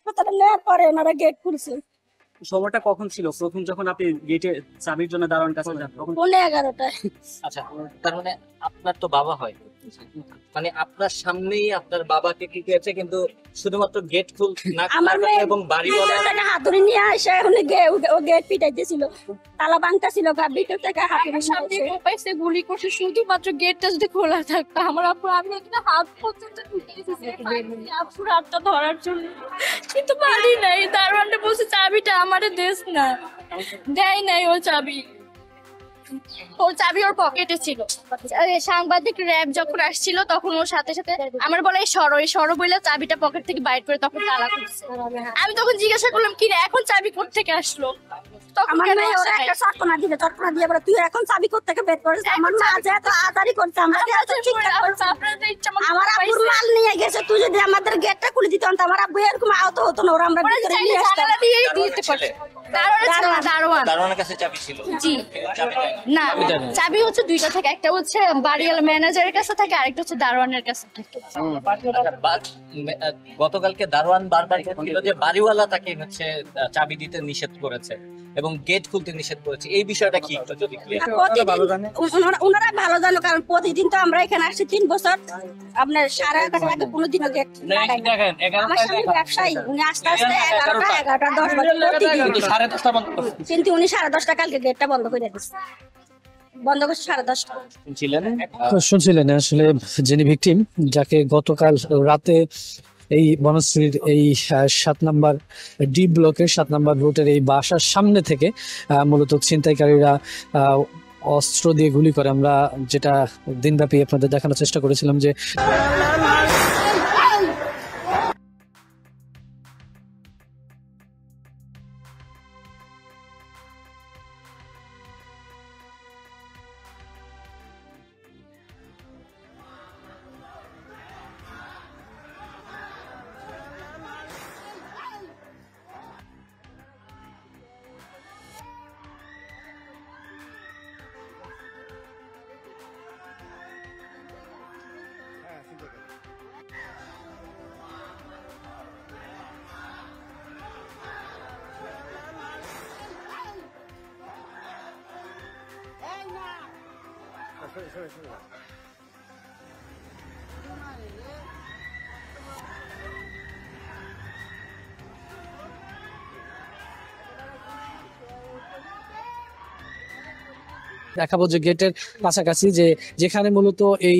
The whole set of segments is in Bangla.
হাসপাতালে নেওয়ার পরে ওনারা গেট খুলছে। সময়টা কখন ছিল প্রথম যখন আপনি গেটে চাবির জন্য দারোয়ান কাছে যান তখন? 11:30টায়। আচ্ছা, তার মানে আপনার তো বাবা হয়, মানে আপনার সামনেই আপনার বাবাকে কি হয়েছে, কিন্তু শুধুমাত্র গেট খুল না আমার মেয়ে এবং বাড়িওয়ালা থেকে হাতুড়ি নিয়ে আসে, এখন ও গেট পিটাইতেছিল, তালা ভাঙতেছিল, ভিতর থেকে হাতুড়ি সামনে নিয়ে আসে। কোপাইছে, গুলি করছে, শুধুমাত্র গেটটা যদি খোলা থাকতো আমার আপু, আমি একটা হাত পর্যন্ত ঢুকে গেছি আপুর হাতটা ধরার জন্য, কিন্তু পারি নাই। দারোয়ানটা বলছে চাবিটা আমারে দেশ না, দেয় নাই ও চাবি, ওর চাবি ওর পকেটে ছিল। সাংবাদিক র্যাব যখন আসছিল তখন ওর সাথে সাথে আমার বলে এই সরো বলে চাবিটা পকেট থেকে বাইর করে তখন তালা খুলছে। আমি তখন জিজ্ঞাসা করলাম কি রে, এখন চাবি কোথা থেকে আসলো? তখন আমার কেন মেয়ে ওরা আসে নাই? একটা চটকনা দিয়ে বলে তুই এখন চাবি কোত্থেকে বের করিস? আমার মা যে এত আজারি করছে, আমরা যে এত চিৎকার করছি, আপনাদের ইচ্ছা মতো আমার আব্বুর মাল নিয়ে গেছে, তুই যদি আমাদের গেটটা খুলে দিতে তো আমার আব্বু এরকম আহত হতো না, ওরা আমরা ওরা ভিতরে চাইলে নিয়ে আসতাম। জানালা দিয়েই দিতে পারছে। দারোয়ান দারোয়ানের কাছে চাবি ছিল? জি চাবি দেয় না, চাবি হচ্ছে দুইটা থাকে, একটা হচ্ছে বাড়িওয়ালা ম্যানেজারের কাছে থাকে, আরেকটা হচ্ছে দারোয়ানের কাছে থাকে। আচ্ছা, গতকালকে দারোয়ান বারবার বলছিল যে বাড়িওয়ালা তাকে হচ্ছে চাবি দিতে নিষেধ করেছে এবং গেট খুলতে নিষেধ করেছে, এই বিষয়টা কি একটু যদি clear আর ওনারা ভালো জানো, কারণ প্রতিদিন তো আমরা এখানে আসছি 3 বছর, আপনার 11:30 আগে কোনোদিনও গেট লাগাই না। আমার স্বামী ব্যবসায়ী, উনি আস্তে আস্তে 11টা 10 বাজে প্রতিদিন, কিন্তু উনি 10:30 কালকে গেটটা বন্ধ করে দিচ্ছে, বন্ধ করছে 10:30। ছিলেন? শুনছিলেন আসলে যিনি ভিকটিম, যাকে গতকাল রাতে এই বনশ্রীর এই 7 নম্বর ডি ব্লকের 7 নম্বর রুটের এই বাসার সামনে থেকে মূলত ছিনতাইকারীরা অস্ত্র দিয়ে গুলি করে। আমরা যেটা দিনব্যাপী আপনাদের দেখানোর চেষ্টা করেছিলাম যে দেখাবো যে গেটের কাছাকাছি যেখানে মূলত এই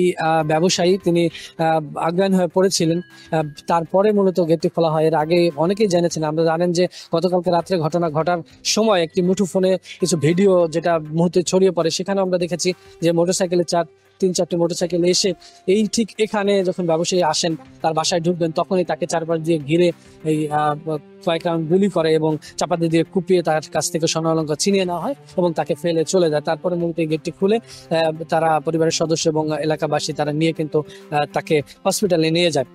ব্যবসায়ী তিনি অজ্ঞান হয়ে পড়েছিলেন, তারপরে মূলত গেটটি খোলা হয়। এর আগে অনেকেই জেনেছেন, আমরা জানেন যে গতকালকে রাত্রে ঘটনা ঘটার সময় একটি মুঠোফোনে কিছু ভিডিও যেটা মুহূর্তে ছড়িয়ে পড়ে, সেখানে আমরা দেখেছি যে মোটরসাইকেলে 3-4টি মোটরসাইকেল এসে এই ঠিক এখানে যখন ব্যবসায়ী আসেন তার বাসায় ঢুকবেন, তখনই তাকে চারপাশ দিয়ে ঘিরে এই কয়েক রাউন্ড গুলি করে এবং চাপাতি দিয়ে কুপিয়ে তার কাছ থেকে স্বর্ণ অলংকার ছিনিয়ে নেওয়া হয় এবং তাকে ফেলে চলে যায়। তারপরে মূলত এই গেটটি খুলে তারা পরিবারের সদস্য এবং এলাকাবাসী তারা নিয়ে কিন্তু তাকে হসপিটালে নিয়ে যায়।